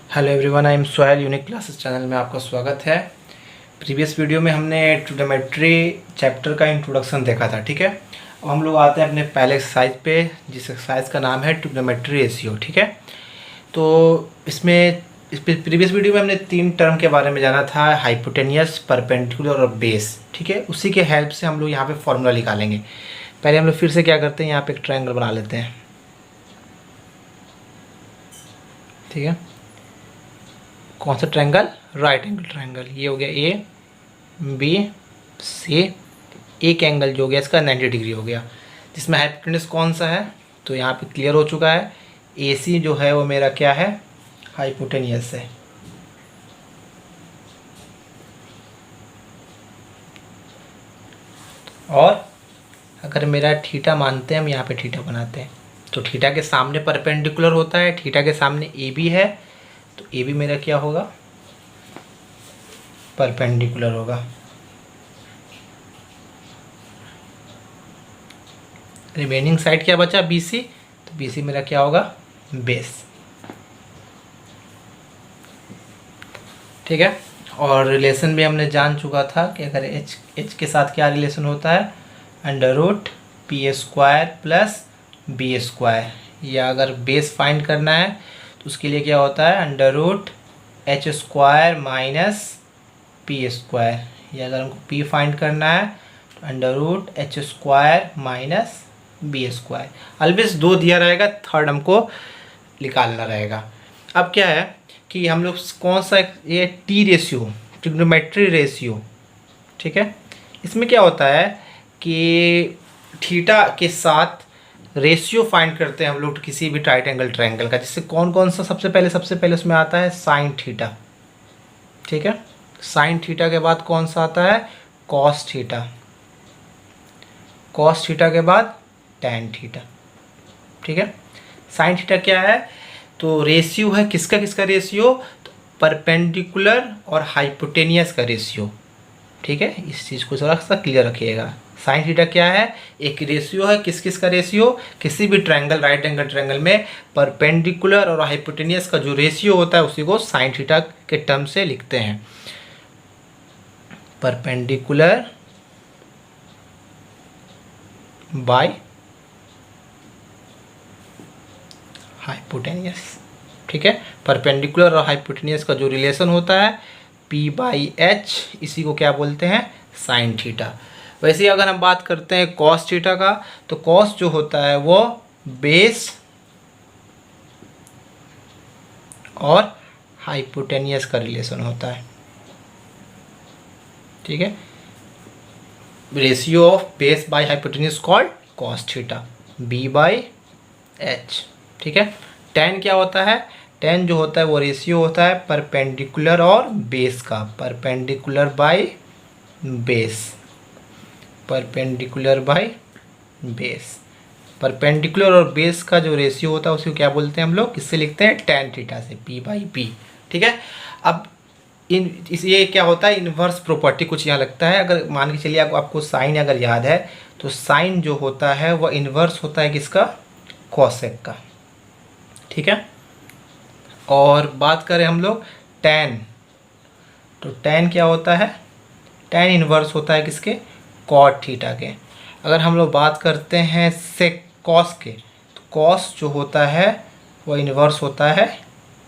Hello everyone, I am Sohail. Unique classes channel में आपका स्वागत है। प्रीवियस वीडियो में हमने ट्रिग्नोमेट्री चैप्टर का इंट्रोडक्शन देखा था, ठीक है। अब हम लोग आते हैं अपने पहले एक्सरसाइज पे, जिस एक्सरसाइज का नाम है ट्रिग्नोमेट्री रेशियो, ठीक है। तो इस प्रीवियस वीडियो में हमने 3 टर्म के बारे में जाना था, हाइपोटेनियस, परपेंडिकुलर और बेस, ठीक है। उसी के हेल्प से हम लोग यहाँ पे फॉर्मूला निकालेंगे। पहले हम लोग फिर से क्या करते हैं, यहाँ पे एक ट्रायंगल बना लेते हैं, ठीक है। कौन सा ट्रायंगल? Right angle triangle. ये हो गया ए बी सी। एक एंगल जो हो गया इसका 90 डिग्री हो गया, जिसमें हाइपोटेन्यूज कौन सा है, तो यहाँ पे क्लियर हो चुका है। ए सी जो है वो मेरा क्या है, हाइपोटेनियस है। और अगर मेरा थीटा मानते हैं हम, यहाँ पे थीटा बनाते हैं, तो थीटा के सामने परपेंडिकुलर होता है, थीटा के सामने ए बी है, तो ए बी मेरा क्या होगा, परपेंडिकुलर होगा। रिमेनिंग साइड क्या बचा, बी सी, तो बी सी मेरा क्या होगा, बेस, ठीक है। और रिलेशन भी हमने जान चुका था कि अगर एच के साथ क्या रिलेशन होता है, under root P square plus B square, या अगर बेस फाइंड करना है तो उसके लिए क्या होता है, under root H square minus P square, या अगर हमको पी फाइंड करना है तो under root H square minus B square. Always 2 दिया रहेगा, थर्ड हमको निकालना रहेगा। अब क्या है कि हम लोग कौन सा, ये टी रेशियो, ट्रिग्नोमेट्री रेशियो, ठीक है। इसमें क्या होता है कि थीटा के साथ रेशियो फाइंड करते हैं हम लोग किसी भी राइट एंगल ट्रायंगल का, जिससे कौन कौन सा सबसे पहले उसमें आता है साइन थीटा, ठीक है। साइन थीटा के बाद कौन सा आता है, कॉस थीटा, कॉस थीटा के बाद टैन थीटा, ठीक है। साइन थीटा क्या है, तो रेशियो है किसका किसका रेशियो, तो परपेंडिकुलर और हाइपोटेनियस का रेशियो, ठीक है। इस चीज़ को थोड़ा सा क्लियर रखिएगा। साइन थीटा क्या है, एक रेशियो है, किस किस का रेशियो, किसी भी ट्रायंगल, राइट एंगल ट्रायंगल में परपेंडिकुलर और हाइपोटेनियस का जो रेशियो होता है उसी को साइन थीटा के टर्म से लिखते हैं। परपेंडिकुलर बाय हाइपोटेनियस, ठीक है। परपेंडिकुलर और हाइपोटेनियस का जो रिलेशन होता है P बाई एच, इसी को क्या बोलते हैं, साइन थीटा। वैसे ही अगर हम बात करते हैं कॉस थीटा का, तो कॉस जो होता है वो बेस और हाइपोटेनियस का रिलेशन होता है, ठीक है। Ratio of base by hypotenuse called cos theta, B by H, ठीक है। टैन क्या होता है, टैन जो होता है वो रेशियो होता है परपेंडिकुलर और बेस का, perpendicular by base, perpendicular by base. Perpendicular और बेस का जो रेशियो होता है उसको क्या बोलते हैं हम लोग, किससे लिखते हैं, टैन थीटा से, पी बाई पी, ठीक है। अब ये क्या होता है, इन्वर्स प्रॉपर्टी कुछ यहाँ लगता है। अगर मान के चलिए आपको साइन अगर याद है, तो साइन जो होता है वह इन्वर्स होता है किसका, कॉसेक का, ठीक है। और बात करें हम लोग टैन, तो टैन क्या होता है, टैन इन्वर्स होता है किसके, कॉट थीटा के। अगर हम लोग बात करते हैं सेक कॉस के, तो कॉस जो होता है वह इन्वर्स होता है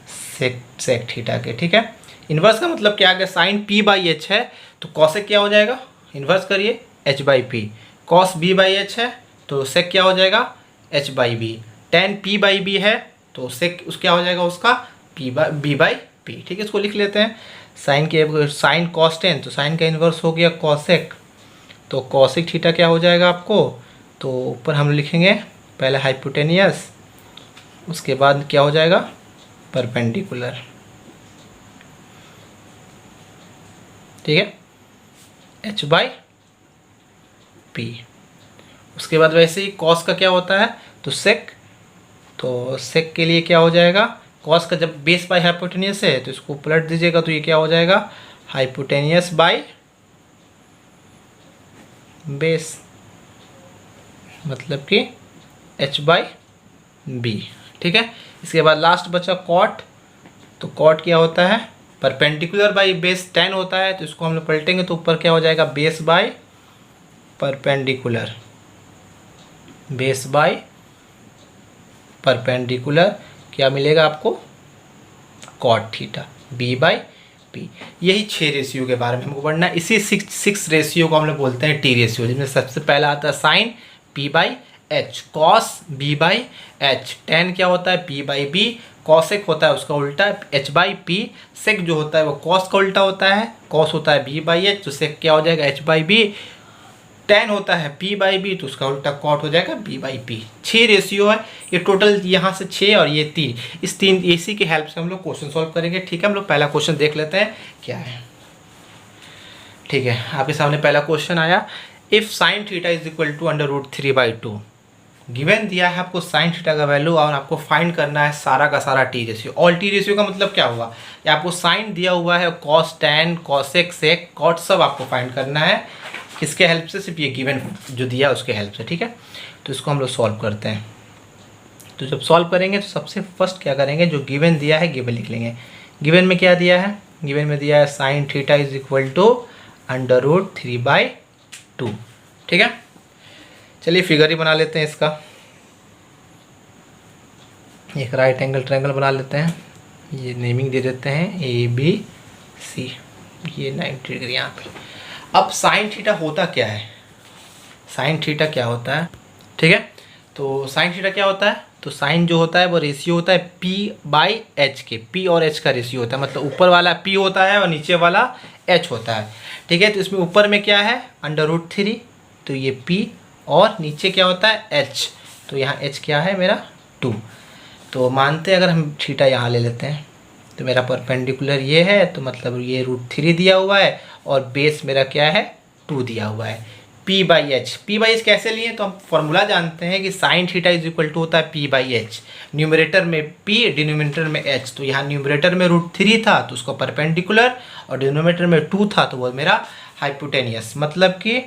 सेक थीटा के, ठीक है। इन्वर्स का मतलब क्या है, साइन पी बाई एच है तो कॉसेक क्या हो जाएगा, इन्वर्स करिए H by P. Cos B by H है तो सेक क्या हो जाएगा, H by B. Tan P by B है तो सेक उस क्या हो जाएगा, उसका बी बाई पी, ठीक है। इसको लिख लेते हैं, साइन के साइन कॉस टेन, तो साइन का इन्वर्स हो गया कॉसेक, तो कॉसेक थीटा क्या हो जाएगा आपको, तो ऊपर हम लिखेंगे पहले हाइपोटेनियस, उसके बाद क्या हो जाएगा, परपेंडिकुलर, ठीक है, एच बाई पी। उसके बाद वैसे ही कॉस का क्या होता है, तो सेक, तो सेक के लिए क्या हो जाएगा, कॉस का जब बेस बाय हाइपोटेनियस है तो इसको पलट दीजिएगा, तो ये क्या हो जाएगा, हाइपोटेनियस बाय बेस, मतलब कि एच बाई बी, ठीक है। इसके बाद लास्ट बचा कॉट, तो कॉट क्या होता है, परपेंडिकुलर बाई बेस 10 होता है, तो इसको हम लोग पलटेंगे तो ऊपर क्या हो जाएगा, base by perpendicular, base by perpendicular क्या मिलेगा आपको, cot theta, B by P. यही 6 रेशियो के बारे में हमको पढ़ना है। इसी सिक्स रेशियो को हम लोग बोलते हैं टी रेशियो, जिसमें सबसे पहला आता है sine P by H, cos B by H, tan क्या होता है पी बाई बी, कॉसेक होता है उसका उल्टा एच बाई पी, सेक जो होता है वो कॉस का उल्टा होता है, कॉस होता है बी बाई एच, तो सेक क्या हो जाएगा एच बाई बी, टेन होता है पी बाई बी, तो उसका उल्टा कॉट हो जाएगा बी बाई पी। 6 रेशियो है ये टोटल, यहाँ से 6 और ये 3, इस 3 इसी की हेल्प से हम लोग क्वेश्चन सॉल्व करेंगे। ठीक है, हम लोग पहला क्वेश्चन देख लेते हैं क्या है। ठीक है, आपके सामने पहला क्वेश्चन आया, if sine theta is equal to √3/2, given दिया है आपको साइन थीटा का वैल्यू और आपको फाइंड करना है सारा का सारा T ratio. All T ratio का मतलब क्या हुआ, या आपको साइन दिया हुआ है, कॉस, टैन, कॉसेक, सेक, कॉट सब आपको फाइंड करना है, किसके हेल्प से, सिर्फ ये गिवन जो दिया है उसके हेल्प से। ठीक है, तो इसको हम लोग सॉल्व करते हैं। तो जब सॉल्व करेंगे तो सबसे फर्स्ट क्या करेंगे, जो गिवन दिया है गिवन लिख लेंगे। गिवन में क्या दिया है, गिवन में दिया है sine theta is equal to √3/2। ठीक है, चलिए फिगर ही बना लेते हैं इसका, एक राइट एंगल ट्रायंगल बना लेते हैं, ये नेमिंग दे देते हैं ABC, ये 90 डिग्री यहाँ पे। अब साइन थीटा होता क्या है, साइन थीटा क्या होता है, ठीक है, तो साइन थीटा क्या होता है, तो साइन जो होता है वो रेशियो होता है P बाई एच के, P और H का रेशियो होता है, मतलब ऊपर वाला P होता है और नीचे वाला H होता है। ठीक है, तो इसमें ऊपर में क्या है √3, तो ये P और नीचे क्या होता है H, तो यहाँ H क्या है मेरा 2। तो मानते हैं अगर हम थीटा यहाँ ले लेते हैं तो मेरा परपेंडिकुलर ये है, तो मतलब ये √3 दिया हुआ है और बेस मेरा क्या है 2 दिया हुआ है। P by H, P by H कैसे लिए, तो हम फॉर्मूला जानते हैं कि sine theta is equal to होता है P बाई एच, न्यूमरेटर में P डिनोमिनेटर में H, तो यहाँ न्यूमरेटर में √3 था तो उसको परपेंडिकुलर, और डिनोमिनेटर में 2 था तो वो मेरा हाइपोटेनियस, मतलब कि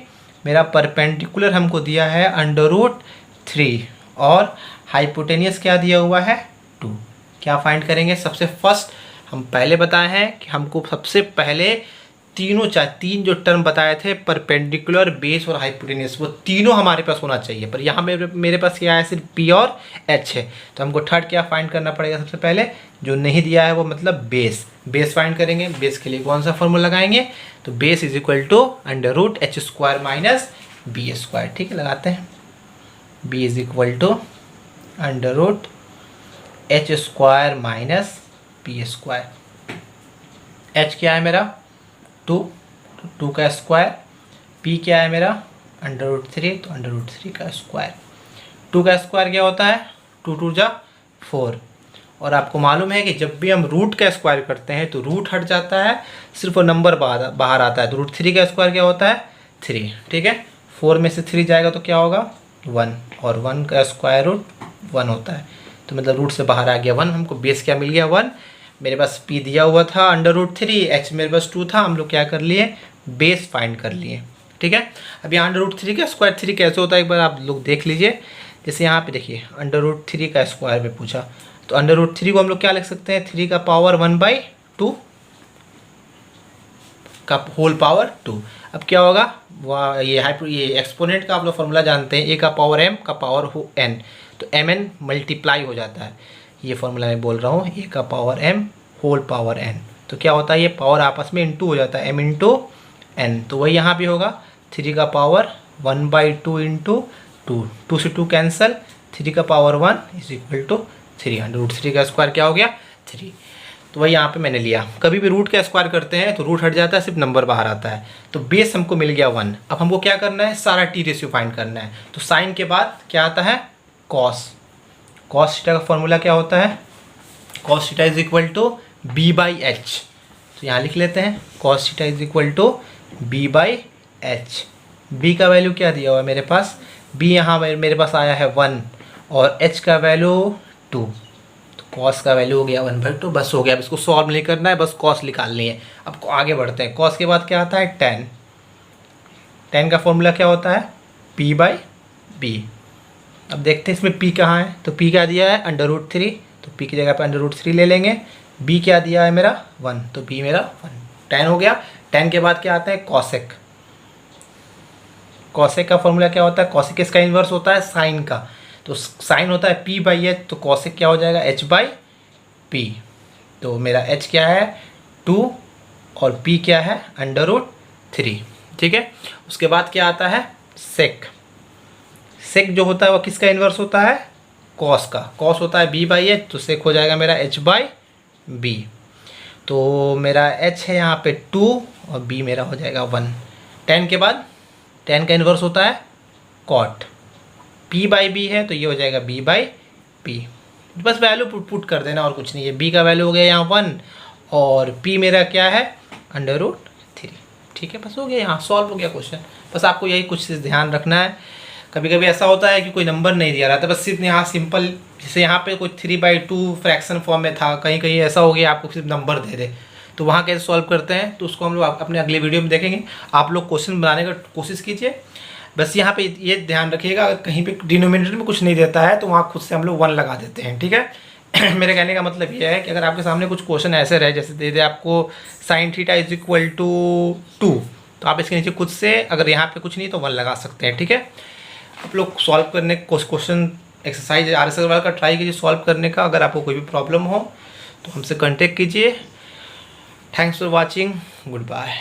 मेरा परपेंडिकुलर हमको दिया है √3 और हाइपोटेनियस क्या दिया हुआ है 2। क्या फाइंड करेंगे, सबसे फर्स्ट हम पहले बताए हैं कि हमको सबसे पहले तीन जो टर्म बताए थे, परपेंडिकुलर, बेस और हाइपोटेनियस, वो तीनों हमारे पास होना चाहिए, पर यहाँ मेरे पास क्या है सिर्फ P और H है, तो हमको थर्ड क्या फाइंड करना पड़ेगा, सबसे पहले जो नहीं दिया है वो मतलब बेस फाइंड करेंगे। बेस के लिए कौन सा फॉर्मूला लगाएंगे, तो base is equal to √h² minus b²। ठीक है, लगाते हैं, b is equal to √h² minus b²। h क्या है मेरा 2, तो 2 का स्क्वायर, p क्या है मेरा √3, तो √3 का स्क्वायर। 2 का स्क्वायर क्या होता है 2 2 जा 4, और आपको मालूम है कि जब भी हम रूट का स्क्वायर करते हैं तो रूट हट जाता है, सिर्फ नंबर बाहर आता है, तो √3 का स्क्वायर क्या होता है 3। ठीक है, 4 में से 3 जाएगा तो क्या होगा 1, और 1 का स्क्वायर रूट 1 होता है, तो मतलब रूट से बाहर आ गया 1, हमको बेस क्या मिल गया 1। मेरे पास P दिया हुआ था √3, H मेरे पास 2 था, हम लोग क्या कर लिए बेस फाइंड कर लिए। ठीक है, अब यहाँ √3 का स्क्वायर 3 कैसे होता है एक बार आप लोग देख लीजिए। जैसे यहाँ पे देखिए √3 का स्क्वायर में पूछा, तो √3 को हम लोग क्या लिख सकते हैं 3 का पावर 1/2 का होल पावर 2। अब क्या होगा वह ये एक्सपोनेंट का आप लोग फॉर्मूला जानते हैं, a का पावर m का पावर हो n, तो mn मल्टीप्लाई हो जाता है, ये फॉर्मूला मैं बोल रहा हूँ, a का power m whole power n, तो क्या होता है ये पावर आपस में इंटू हो जाता है m इंटू n, तो वही यहाँ भी होगा 3 का पावर 1/2 इंटू 2, 2 से 2 कैंसल, 3 का पावर 1 इज इक्वल टू 3, √3 का स्क्वायर क्या हो गया 3, तो वही यहाँ पे मैंने लिया। कभी भी रूट का स्क्वायर करते हैं तो रूट हट जाता है, सिर्फ नंबर बाहर आता है, तो बेस हमको मिल गया 1। अब हमको क्या करना है सारा टी रेशियो फाइंड करना है, तो साइन के बाद क्या आता है कॉस थीटा का फॉर्मूला क्या होता है, cos theta is equal to b by H, तो यहाँ लिख लेते हैं cos theta is equal to b by H. B का वैल्यू क्या दिया हुआ है मेरे पास, b यहाँ मेरे पास आया है 1 और h का वैल्यू 2, तो कॉस का वैल्यू हो गया 1/2, बस हो गया। अब इसको सॉल्व नहीं करना है, बस कॉस निकालनी है। अब आगे बढ़ते हैं, कॉस के बाद क्या आता है tan का फॉर्मूला क्या होता है p बाई बी। अब देखते हैं इसमें p कहाँ है, तो p क्या दिया है √3, तो p की जगह पे √3 ले लेंगे, बी क्या दिया है मेरा 1, तो बी मेरा 1। tan हो गया। tan के बाद क्या आता है कॉसेक। कॉसेक का फॉर्मूला क्या होता है, कॉसेक इसका इन्वर्स होता है साइन का, तो साइन होता है p बाई एच, तो कॉसेक क्या हो जाएगा h बाई पी। तो मेरा h क्या है 2 और p क्या है √3। ठीक है। उसके बाद क्या आता है सेक। सेक जो होता है वो किसका इन्वर्स होता है कॉस का, कॉस होता है b बाई एच, तो सेक हो जाएगा मेरा h बाई बी। तो मेरा h है यहाँ पे 2 और b मेरा हो जाएगा 1। tan के बाद tan का इन्वर्स होता है कॉट, p बाई बी है तो ये हो जाएगा b बाई पी। बस वैल्यू पुट कर देना और कुछ नहीं है। b का वैल्यू हो गया यहाँ 1 और p मेरा क्या है √3। ठीक है, बस हो गया, यहाँ सॉल्व हो गया क्वेश्चन। बस आपको यही कुछ चीज़ ध्यान रखना है। कभी कभी ऐसा होता है कि कोई नंबर नहीं दिया रहता, बस सिर्फ यहाँ सिंपल, जैसे यहाँ पे कोई 3/2 फ्रैक्शन फॉर्म में था, कहीं कहीं ऐसा हो गया आपको सिर्फ नंबर दे दे, तो वहाँ कैसे सॉल्व करते हैं तो उसको हम लोग अपने अगले वीडियो में देखेंगे। आप लोग क्वेश्चन बनाने का कोशिश कीजिए। बस यहाँ पे ये ध्यान रखिएगा, अगर कहीं पे डिनोमिनेटर में कुछ नहीं देता है तो वहाँ खुद से हम लोग 1 लगा देते हैं। ठीक है। मेरे कहने का मतलब ये है कि अगर आपके सामने कुछ क्वेश्चन ऐसे रहे, जैसे दे दे आपको sin θ = 2, तो आप इसके नीचे खुद से अगर यहाँ पे कुछ नहीं तो 1 लगा सकते हैं। ठीक है। आप लोग सॉल्व करने क्वेश्चन एक्सरसाइज RSS वाला का ट्राई कीजिए सॉल्व करने का। अगर आपको कोई भी प्रॉब्लम हो तो हमसे कांटेक्ट कीजिए। Thanks for watching, good bye.